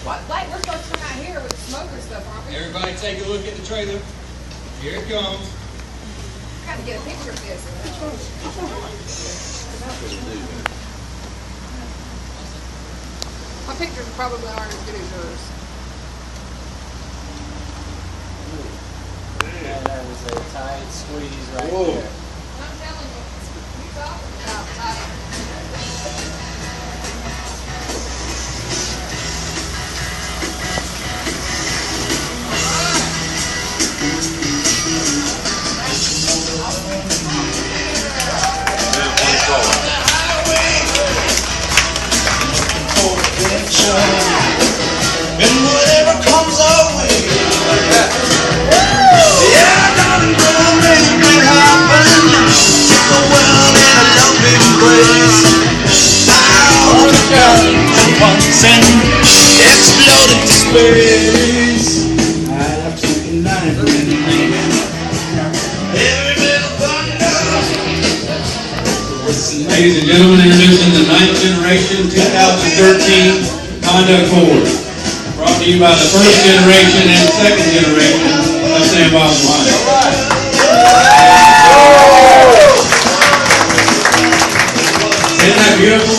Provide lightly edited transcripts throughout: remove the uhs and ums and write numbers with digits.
Like we're supposed to come out here with the smoker stuff, aren't we? Everybody take a look at the trailer. Here it comes. Got to get a picture of this. My pictures probably aren't as good as yours. Yeah, that was a tight squeeze right Whoa. there. I'm telling you, you talking about tight. And whatever comes our way, yeah, darling, gonna make it happen. Take the world in a loving place. Out of God once and explode into space. I love to night every little thunder. Ladies and gentlemen, introducing the 9th generation 2013 Honda Accord. Brought to you by the first generation and second generation of Sam Boswell Honda. Isn't that beautiful?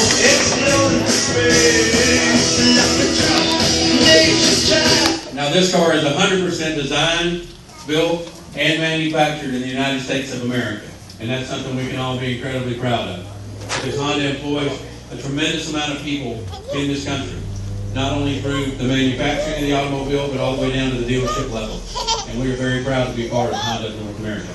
Now this car is 100% designed, built, and manufactured in the United States of America. And that's something we can all be incredibly proud of. Because Honda employs a tremendous amount of people in this country. Not only through the manufacturing of the automobile, but all the way down to the dealership level. And we are very proud to be part of Honda North America.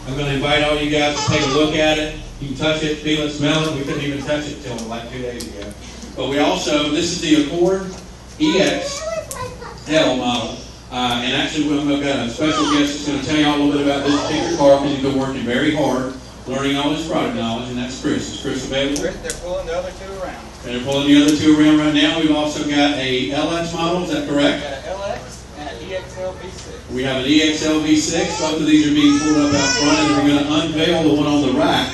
I'm going to invite all you guys to take a look at it. You can touch it, feel it, smell it. We couldn't even touch it until like 2 days ago. But we also, this is the Accord EXL model. And actually, we've got a special guest that's going to tell you all a little bit about this particular car because he's been working very hard, learning all his product knowledge, and that's Chris. Is Chris available? They're pulling the other two around. And they're pulling the other two around right now. We've also got a LX model, is that correct? We got an LX and an EXL V6. We have an EXL V6. Both of these are being pulled up out front, and we're going to unveil the one on the rack,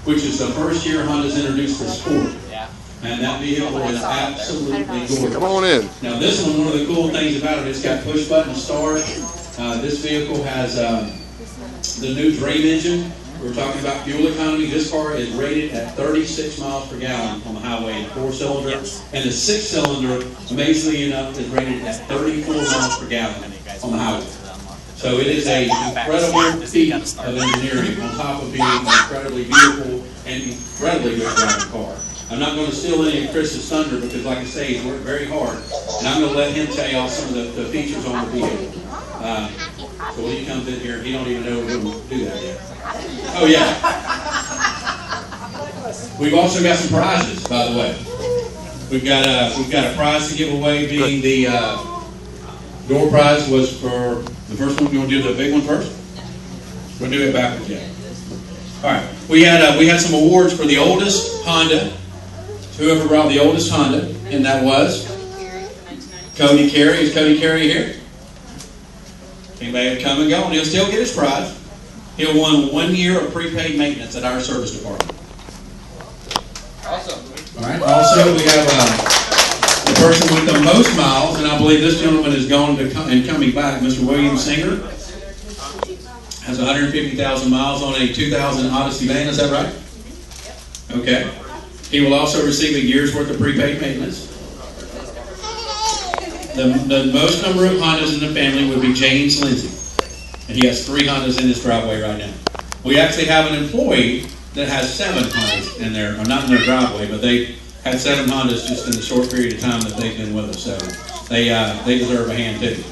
which is the first year Honda's introduced for sport. Yeah. And that vehicle is absolutely gorgeous. Come on in. Now this one of the cool things about it, it's got push button start. This vehicle has the new Dream engine. We're talking about fuel economy. This car is rated at 36 miles per gallon on the highway in 4-cylinder. And the 6-cylinder, amazingly enough, is rated at 34 miles per gallon on the highway. So it is an incredible feat of engineering on top of being an incredibly beautiful and incredibly good driving car. I'm not going to steal any of Chris's thunder because, like I say, he's worked very hard. And I'm going to let him tell y'all some of the features on the vehicle. So when he comes in here, he don't even know we're going to do that yet. Oh, yeah. We've also got some prizes, by the way. We've got a prize to give away, being the door prize was for the first one. You want to do the big one first? We'll do it backwards, yeah. All right. We had some awards for the oldest Honda. Whoever brought the oldest Honda, and that was Cody Carey. Is Cody Carey here? He may have come and gone. He'll still get his prize. He'll won 1 year of prepaid maintenance at our service department. Awesome. All right. Also, we have the person with the most miles, and I believe this gentleman is going to and coming back. Mr. William Singer has 150,000 miles on a 2000 Odyssey van. Is that right? Okay. He will also receive a year's worth of prepaid maintenance. The most number of Hondas in the family would be James Lindsay. And he has 3 Hondas in his driveway right now. We actually have an employee that has 7 Hondas in there, or not in their driveway, but they had 7 Hondas just in the short period of time that they've been with us. So they deserve a hand too.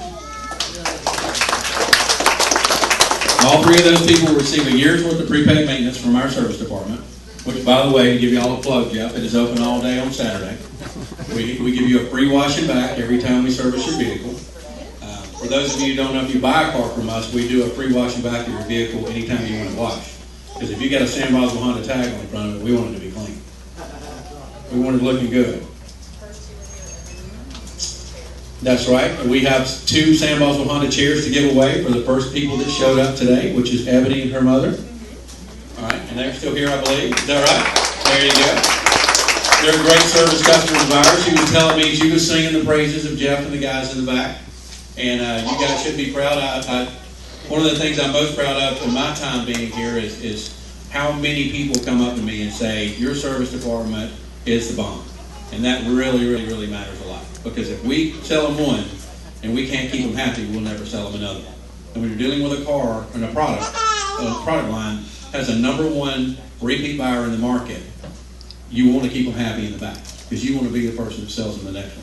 All 3 of those people will receive a year's worth of prepaid maintenance from our service department. Which, by the way, to give you all a plug, Jeff, it is open all day on Saturday. We give you a free wash and back every time we service your vehicle. For those of you who don't know, if you buy a car from us, we do a free wash and back of your vehicle anytime you want to wash. Because if you got a Sam Boswell Honda tag on the front of it, we want it to be clean. We want it looking good. That's right. We have 2 Sam Boswell Honda chairs to give away for the first people that showed up today, which is Ebony and her mother. All right, and they're still here, I believe. Is that right? There you go. They're a great service customers of ours. She was telling me, she was singing the praises of Jeff and the guys in the back. And you guys should be proud. One of the things I'm most proud of in my time being here is how many people come up to me and say, your service department is the bomb. And that really, really, really matters a lot. Because if we sell them one and we can't keep them happy, we'll never sell them another. And when you're dealing with a car and a product line has a #1 repeat buyer in the market, you want to keep them happy in the back because you want to be the person that sells them the next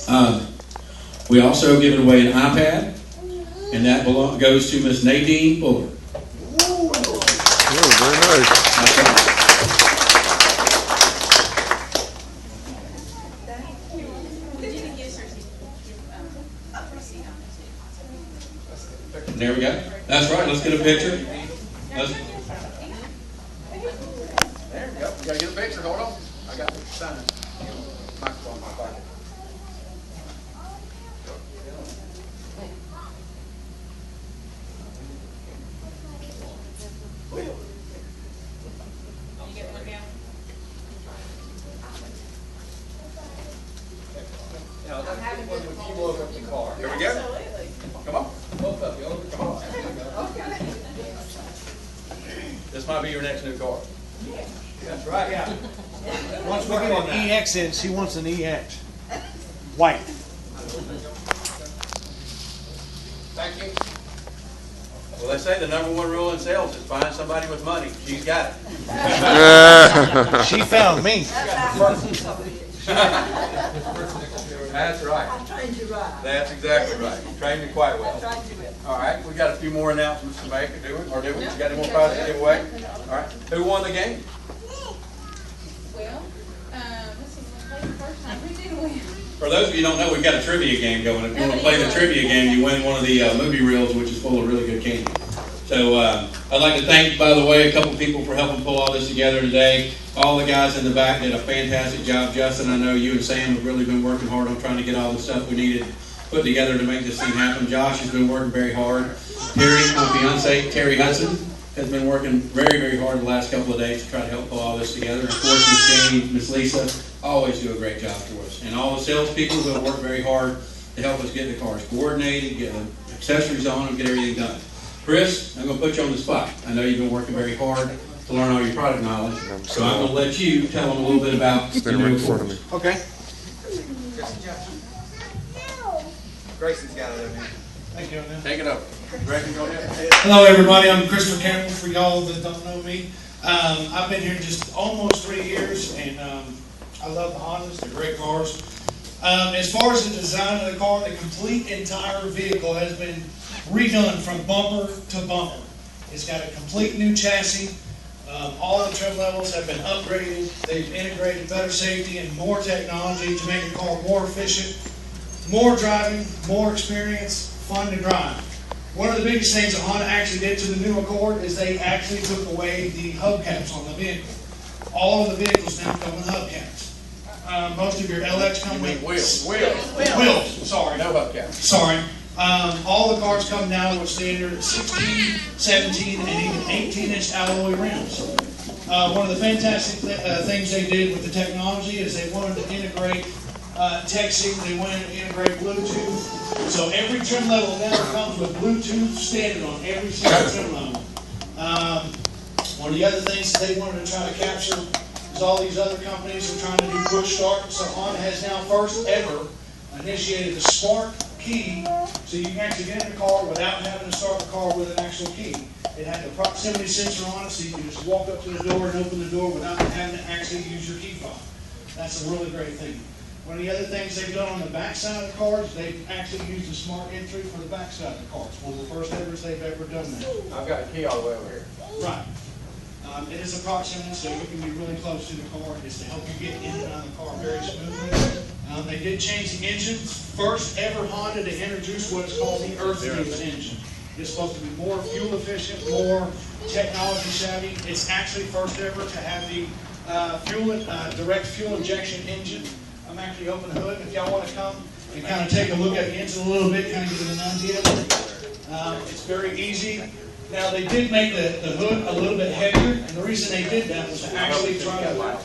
one. We also given away an iPad, and that goes to Miss Nadine Fuller. Oh, very nice. That's right. There we go. That's right. Let's get a picture. There we go. We gotta get a picture. Hold on. I got the sign. Microphone in my pocket. You look up the car. Here we go. Come on. Both of you. Come on. This might be your next new car. That's right. Yeah. Once we get an EX in, she wants an EX. White. Thank you. Well, they say the #1 rule in sales is find somebody with money. She's got it. She found me. That's right. I trained you right. That's exactly right. You trained me quite well. I trained you well. All right, we got a few more announcements to make. Do we? Or do we? You got any more prizes to give away? All right. Who won the game? Well, this is the first time we did win. For those of you who don't know, we've got a trivia game going. If you want to play the trivia game, you win one of the movie reels, which is full of really good candy. So I'd like to thank, by the way, a couple people for helping pull all this together today. All the guys in the back did a fantastic job. Justin, I know you and Sam have really been working hard on trying to get all the stuff we needed put together to make this thing happen. Josh has been working very hard. Terry, my fiance, Terry Hudson, has been working very, very hard the last couple of days to try to help pull all this together. And of course, Miss Jane, Miss Lisa, always do a great job for us. And all the salespeople who have worked very hard to help us get the cars coordinated, get the accessories on them, get everything done. Chris, I'm going to put you on the spot. I know you've been working very hard to learn all your product knowledge, so I'm going to let you tell them a little bit about the new Accord. Okay. Grayson's got it over here. Thank you. Take it over. Grayson, go ahead. Hello everybody, I'm Chris McCampbell for y'all that don't know me. I've been here just almost 3 years and I love the Hondas, they're great cars. As far as the design of the car, the complete entire vehicle has been redone from bumper to bumper. It's got a complete new chassis. All the trim levels have been upgraded. They've integrated better safety and more technology to make the car more efficient, more driving, more experience, fun to drive. One of the biggest things that Honda actually did to the new Accord is they actually took away the hubcaps on the vehicle. All of the vehicles now come with hubcaps. Most of your LX come with Wheels. wheels. Sorry. No hubcaps. Sorry. All the cars come now with standard 16, 17, and even 18-inch alloy rims. One of the fantastic things they did with the technology is they wanted to integrate texting, they wanted to integrate Bluetooth. So every trim level now comes with Bluetooth standard on every single trim level. One of the other things that they wanted to try to capture is all these other companies are trying to do push start. So Honda has now first ever initiated the smart key, so you can actually get in the car without having to start the car with an actual key. It had the proximity sensor on it, so you can just walk up to the door and open the door without having to actually use your key fob. That's a really great thing. One of the other things they've done on the back side of the cars, they've actually used a smart entry for the back side of the cars. One of the first evers they've ever done that. I've got a key all the way over here. Right. It is a proximity, so you can be really close to the car. It's to help you get in and out of the car very smoothly. They did change the engine. First ever Honda to introduce what is called the Earth Fuse engine. It's supposed to be more fuel efficient, more technology savvy. It's actually first ever to have the direct fuel injection engine. I'm actually opening the hood if y'all want to come and kind of take a look at the engine a little bit, kind of get an idea. It's very easy. Now they did make the hood a little bit heavier, and the reason they did that was to actually try to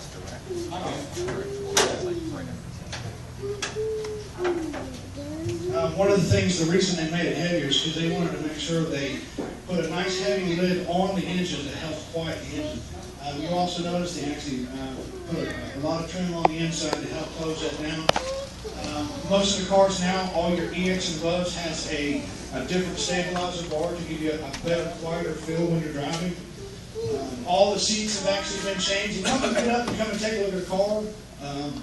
one of the things, the reason they made it heavier is because they wanted to make sure they put a nice heavy lid on the engine to help quiet the engine. You also notice they actually put a lot of trim on the inside to help close that down. Most of the cars now, all your EX and above has a different stabilizer bar to give you a better, quieter feel when you're driving. All the seats have actually been changed. You come and get up and come and take a look at the car.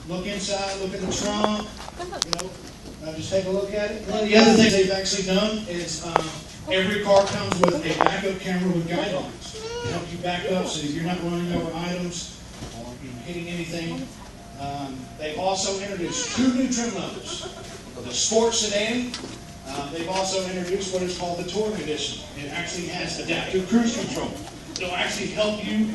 Look inside, look in the trunk. Just take a look at it. One of the other things they've actually done is every car comes with a backup camera with guidelines to help you back up so that you're not running over items or hitting anything. They've also introduced 2 new trim levels. The Sport Sedan, they've also introduced what is called the Touring Edition. It actually has adaptive cruise control. It'll actually help you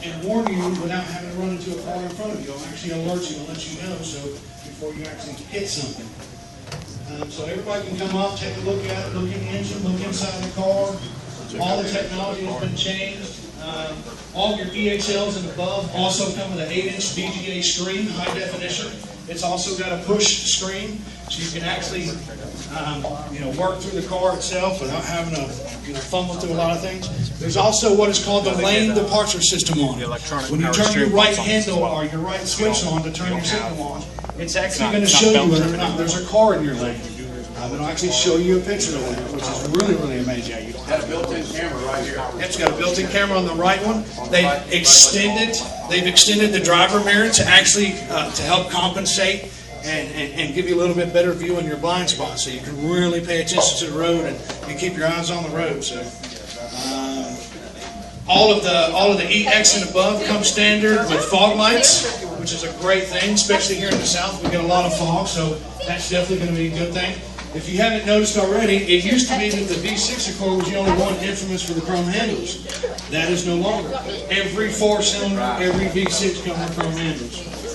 and warn you without having to run into a car in front of you. It'll actually alert you and let you know so before you actually hit something. So everybody can come up, take a look at it, look in the engine, look inside the car. All the technology has been changed. All your EXLs and above also come with an 8-inch VGA screen, high definition. It's also got a push screen, so you can actually work through the car itself without having to fumble through a lot of things. There's also what is called the lane departure system on it. When you turn your right handle or your right switch on to turn your signal on, it's actually going to show you whether or not there's a car in your lane. It'll actually show you a picture of that, which is really, really amazing. It's got a built-in camera right here. It's got a built-in camera on the right one. They've extended the driver mirror to actually to help compensate and give you a little bit better view in your blind spot, so you can really pay attention to the road and keep your eyes on the road. So all of the EX and above come standard with fog lights, which is a great thing, especially here in the South. We get a lot of fog, so that's definitely going to be a good thing. If you haven't noticed already, it used to be that the V6 Accord was the only one infamous for the chrome handles. That is no longer. Every 4-cylinder, every V6 comes with chrome handles.